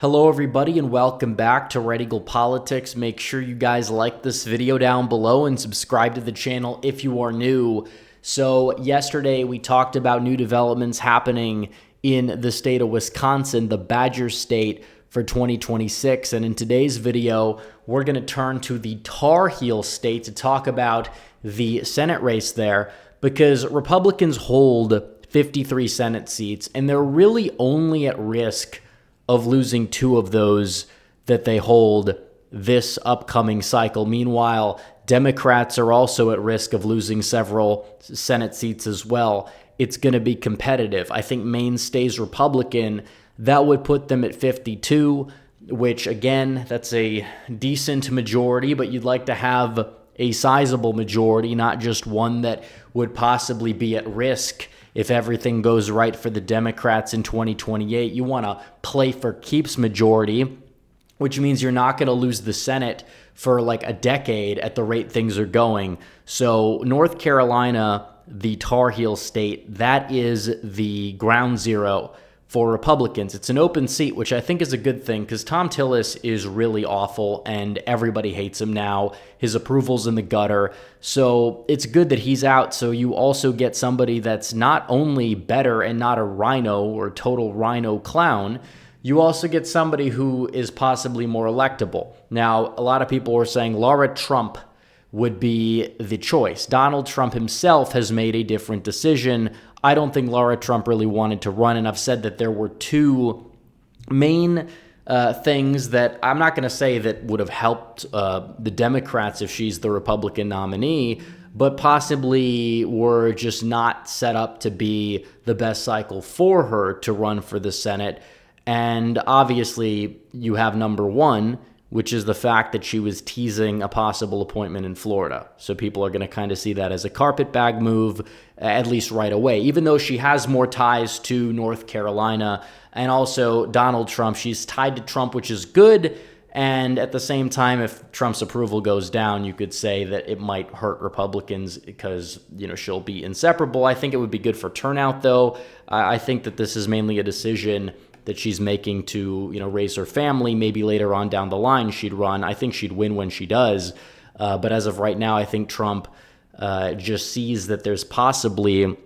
Hello everybody and welcome back to Red Eagle Politics. Make sure you guys like this video down below and subscribe to the channel if you are new. So yesterday we talked about new developments happening in the state of Wisconsin, the Badger State, for 2026. And in today's video, we're going to turn to the Tar Heel State to talk about the Senate race there, because Republicans hold 53 Senate seats and they're really only at risk of losing two of those that they hold this upcoming cycle. Meanwhile, Democrats are also at risk of losing several Senate seats as well. It's going to be competitive. I think Maine stays Republican. That would put them at 52, which again, that's a decent majority, but you'd like to have a sizable majority, not just one that would possibly be at risk if everything goes right for the Democrats in 2028. You want a play for keeps majority, which means you're not going to lose the Senate for like a decade at the rate things are going. So North Carolina, the Tar Heel State, that is the ground zero for Republicans. It's an open seat, which I think is a good thing because Tom Tillis is really awful and everybody hates him now. His approval's in the gutter. So it's good that he's out. So you also get somebody that's not only better and not a rhino or total rhino clown, you also get somebody who is possibly more electable. Now, a lot of people were saying Laura Trump would be the choice. Donald Trump himself has made a different decision. I don't think Laura Trump really wanted to run, and I've said that there were two main things that I'm not going to say that would have helped the Democrats if she's the Republican nominee, but possibly were just not set up to be the best cycle for her to run for the Senate. And obviously, you have number one, which is the fact that she was teasing a possible appointment in Florida. So people are going to kind of see that as a carpetbag move, at least right away, even though she has more ties to North Carolina. And also Donald Trump, she's tied to Trump, which is good. And at the same time, if Trump's approval goes down, you could say that it might hurt Republicans because, she'll be inseparable. I think it would be good for turnout, though. I think that this is mainly a decision that she's making to, raise her family. Maybe later on down the line she'd run. I think she'd win when she does. But as of right now, I think Trump just sees that there's possibly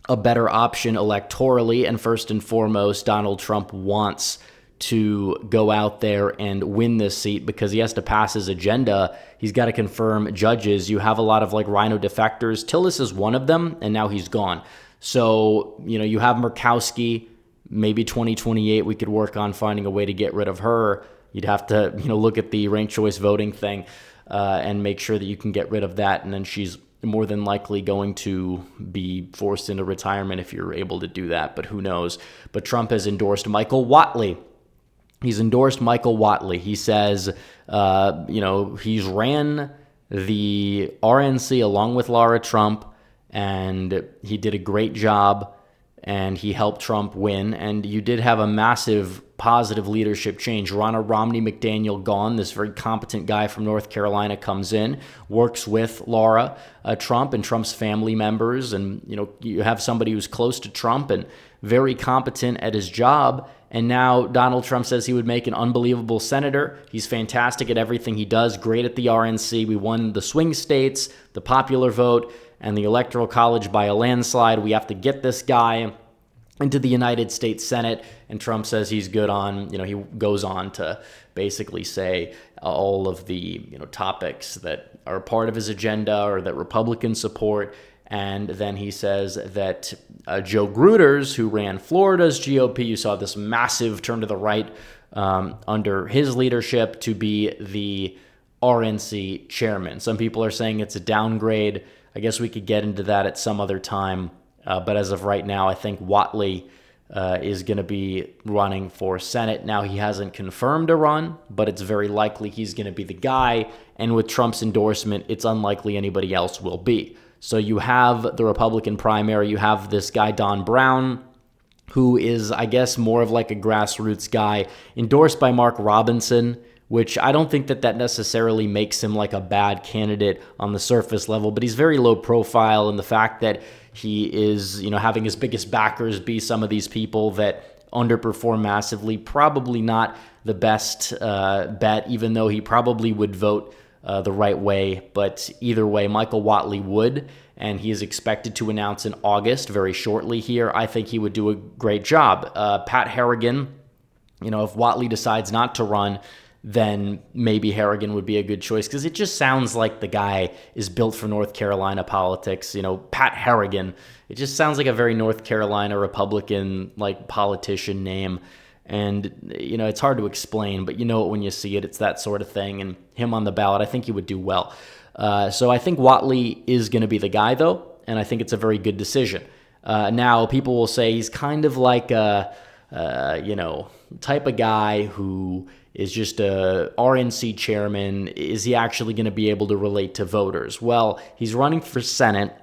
a better option electorally. And first and foremost, Donald Trump wants to go out there and win this seat because he has to pass his agenda. He's got to confirm judges. You have a lot of rhino defectors. Tillis is one of them, and now he's gone. So, you have Murkowski. Maybe 2028, we could work on finding a way to get rid of her. You'd have to, look at the ranked choice voting thing and make sure that you can get rid of that. And then she's more than likely going to be forced into retirement if you're able to do that. But who knows? But Trump has endorsed Michael Whatley. He's endorsed Michael Whatley. He says, he's ran the RNC along with Laura Trump, and he did a great job. And he helped Trump win. And you did have a massive positive leadership change. Ronna Romney McDaniel gone. This very competent guy from North Carolina comes in, works with Laura Trump and Trump's family members. And, you have somebody who's close to Trump and very competent at his job. And now Donald Trump says he would make an unbelievable senator. He's fantastic at everything he does, great at the RNC. We won the swing states, the popular vote, and the Electoral College by a landslide. We have to get this guy into the United States Senate. And Trump says he's good on, he goes on to basically say all of the, topics that are part of his agenda or that Republicans support. And then he says that Joe Gruters, who ran Florida's GOP, you saw this massive turn to the right under his leadership to be the RNC chairman. Some people are saying it's a downgrade. I guess we could get into that at some other time. But as of right now, I think Whatley is going to be running for Senate. Now, he hasn't confirmed a run, but it's very likely he's going to be the guy. And with Trump's endorsement, it's unlikely anybody else will be. So you have the Republican primary. You have this guy, Don Brown, who is, I guess, more of like a grassroots guy, endorsed by Mark Robinson, which I don't think that necessarily makes him like a bad candidate on the surface level, but he's very low profile, and the fact that he is, having his biggest backers be some of these people that underperform massively. Probably not the best bet, even though he probably would vote the right way. But either way, Michael Whatley would, and he is expected to announce in August, very shortly here. I think he would do a great job. Pat Harrigan, if Whatley decides not to run, then maybe Harrigan would be a good choice, because it just sounds like the guy is built for North Carolina politics. Pat Harrigan, it just sounds like a very North Carolina Republican politician name. And, it's hard to explain, but it when you see it. It's that sort of thing. And him on the ballot, I think he would do well. So I think Whatley is going to be the guy, though, and I think it's a very good decision. Now, people will say he's kind of like a, type of guy who is just a RNC chairman. Is he actually going to be able to relate to voters? Well, he's running for Senate,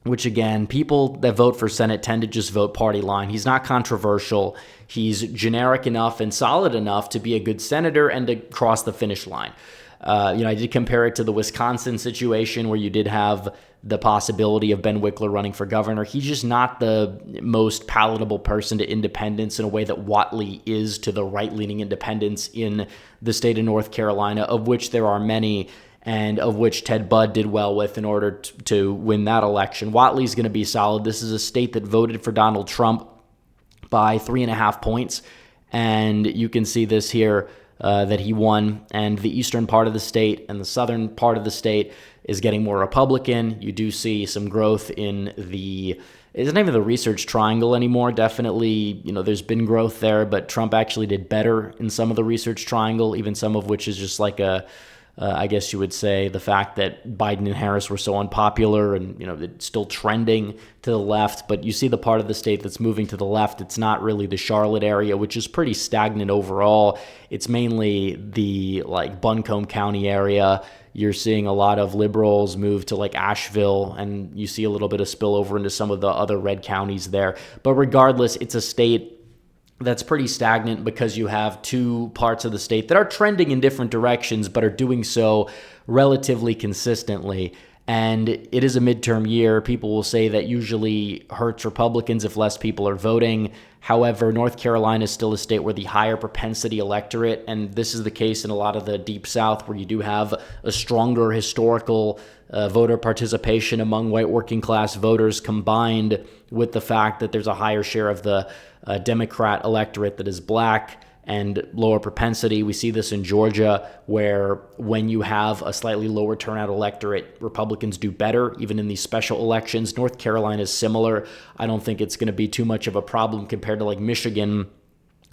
which, again, people that vote for Senate tend to just vote party line. He's not controversial. He's generic enough and solid enough to be a good senator and to cross the finish line. I did compare it to the Wisconsin situation where you did have the possibility of Ben Wickler running for governor. He's just not the most palatable person to independents in a way that Whatley is to the right-leaning independents in the state of North Carolina, of which there are many, and of which Ted Budd did well with in order to win that election. Whatley's going to be solid. This is a state that voted for Donald Trump by 3.5 points, and you can see this here, that he won, and the eastern part of the state and the southern part of the state is getting more Republican. You do see some growth in it's not even the research triangle anymore. Definitely, there's been growth there, but Trump actually did better in some of the research triangle, even some of which is just like I guess you would say, the fact that Biden and Harris were so unpopular and, it's still trending to the left. But you see the part of the state that's moving to the left. It's not really the Charlotte area, which is pretty stagnant overall. It's mainly the Buncombe County area. You're seeing a lot of liberals move to Asheville, and you see a little bit of spillover into some of the other red counties there. But regardless, it's a state that's pretty stagnant because you have two parts of the state that are trending in different directions, but are doing so relatively consistently. And it is a midterm year. People will say that usually hurts Republicans if less people are voting. However, North Carolina is still a state where the higher propensity electorate, and this is the case in a lot of the Deep South, where you do have a stronger historical voter participation among white working class voters, combined with the fact that there's a higher share of the Democrat electorate that is black and lower propensity. We see this in Georgia, where when you have a slightly lower turnout electorate, Republicans do better, even in these special elections. North Carolina is similar. I don't think it's going to be too much of a problem compared to Michigan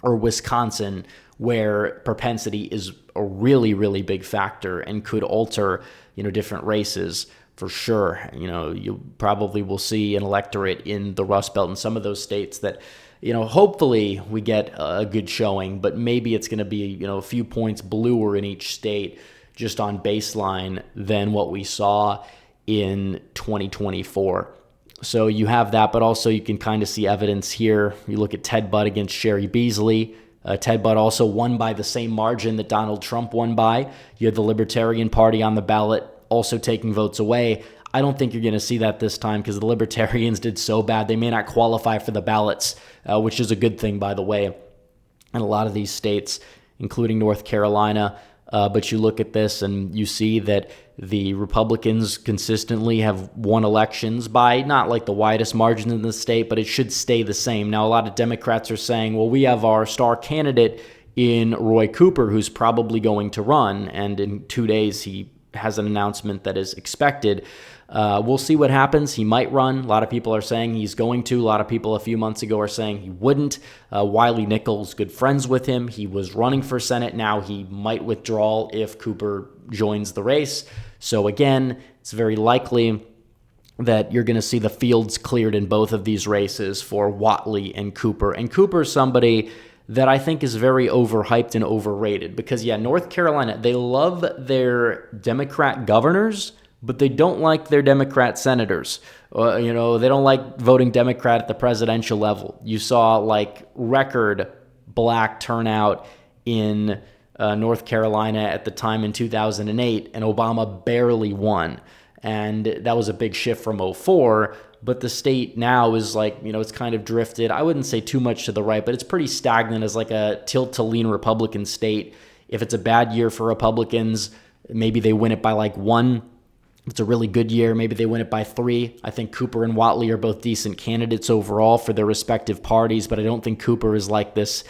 or Wisconsin, where propensity is a really, really big factor and could alter, different races. For sure, you probably will see an electorate in the Rust Belt in some of those states that, hopefully we get a good showing, but maybe it's going to be, a few points bluer in each state just on baseline than what we saw in 2024. So you have that, but also you can kind of see evidence here. You look at Ted Budd against Sherry Beasley. Ted Budd also won by the same margin that Donald Trump won by. You had the Libertarian Party on the ballot also taking votes away. I don't think you're going to see that this time because the Libertarians did so bad. They may not qualify for the ballots, which is a good thing, by the way, in a lot of these states, including North Carolina. But you look at this and you see that the Republicans consistently have won elections by not the widest margin in the state, but it should stay the same. Now, a lot of Democrats are saying, well, we have our star candidate in Roy Cooper, who's probably going to run, and in 2 days he has an announcement that is expected. We'll see what happens. He might run. A lot of people are saying he's going to. A lot of people a few months ago are saying he wouldn't. Wiley Nichols, good friends with him. He was running for Senate. Now he might withdraw if Cooper joins the race. So again, it's very likely that you're going to see the fields cleared in both of these races for Whatley and Cooper. And Cooper is somebody that I think is very overhyped and overrated because, North Carolina, they love their Democrat governors, but they don't like their Democrat senators. They don't like voting Democrat at the presidential level. You saw record black turnout in North Carolina at the time in 2008, and Obama barely won. And that was a big shift from 2004. but the state now is like, it's kind of drifted. I wouldn't say too much to the right, but it's pretty stagnant as like a tilt to lean Republican state. If it's a bad year for Republicans, maybe they win it by like 1. If it's a really good year, maybe they win it by 3. I think Cooper and Whatley are both decent candidates overall for their respective parties, but I don't think Cooper is like this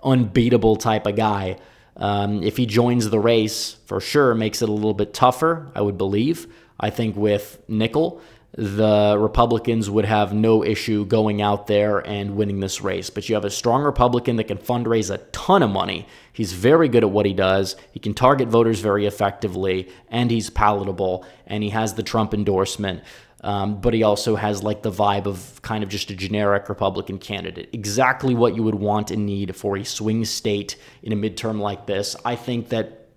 unbeatable type of guy. If he joins the race, for sure, makes it a little bit tougher, I would believe. I think with Nickel, the Republicans would have no issue going out there and winning this race. But you have a strong Republican that can fundraise a ton of money. He's very good at what he does. He can target voters very effectively, and he's palatable, and he has the Trump endorsement. But he also has like the vibe of kind of just a generic Republican candidate. Exactly what you would want and need for a swing state in a midterm like this. I think that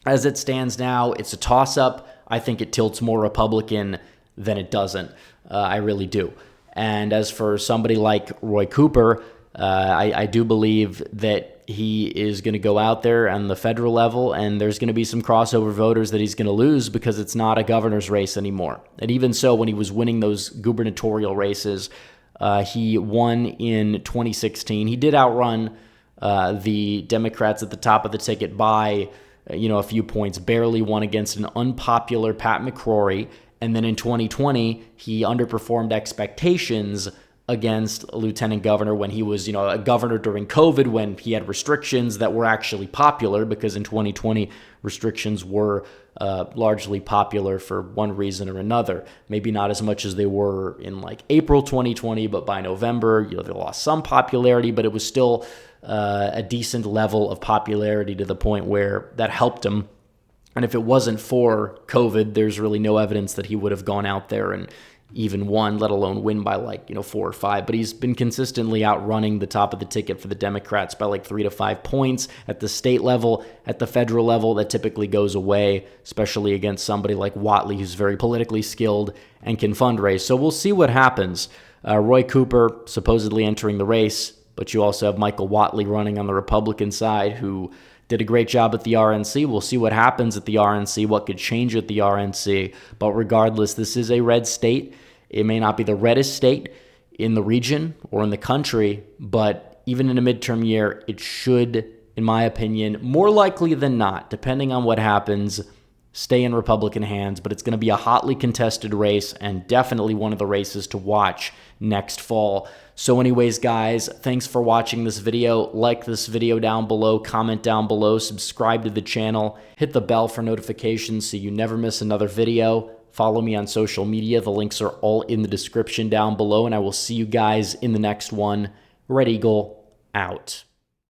as it stands now, it's a toss-up. I think it tilts more Republican than it doesn't. I really do. And as for somebody like Roy Cooper, I do believe that he is going to go out there on the federal level, and there's going to be some crossover voters that he's going to lose because it's not a governor's race anymore. And even so, when he was winning those gubernatorial races, he won in 2016. He did outrun the Democrats at the top of the ticket by a few points, barely won against an unpopular Pat McCrory. And then in 2020, he underperformed expectations against a lieutenant governor when he was, a governor during COVID, when he had restrictions that were actually popular, because in 2020, restrictions were largely popular for one reason or another. Maybe not as much as they were in like April 2020, but by November, they lost some popularity, but it was still a decent level of popularity to the point where that helped him. And if it wasn't for COVID, there's really no evidence that he would have gone out there and even won, let alone win by 4 or 5. But he's been consistently outrunning the top of the ticket for the Democrats by 3 to 5 points at the state level. At the federal level, that typically goes away, especially against somebody like Whatley, who's very politically skilled and can fundraise. So we'll see what happens. Roy Cooper supposedly entering the race, but you also have Michael Whatley running on the Republican side, who did a great job at the RNC. We'll see what happens at the RNC, what could change at the RNC. But regardless, this is a red state. It may not be the reddest state in the region or in the country, but even in a midterm year, it should, in my opinion, more likely than not, depending on what happens, stay in Republican hands. But it's going to be a hotly contested race, and definitely one of the races to watch next fall. So anyways, guys, thanks for watching this video. Like this video down below, comment down below, subscribe to the channel, hit the bell for notifications so you never miss another video. Follow me on social media. The links are all in the description down below, and I will see you guys in the next one. Red Eagle out.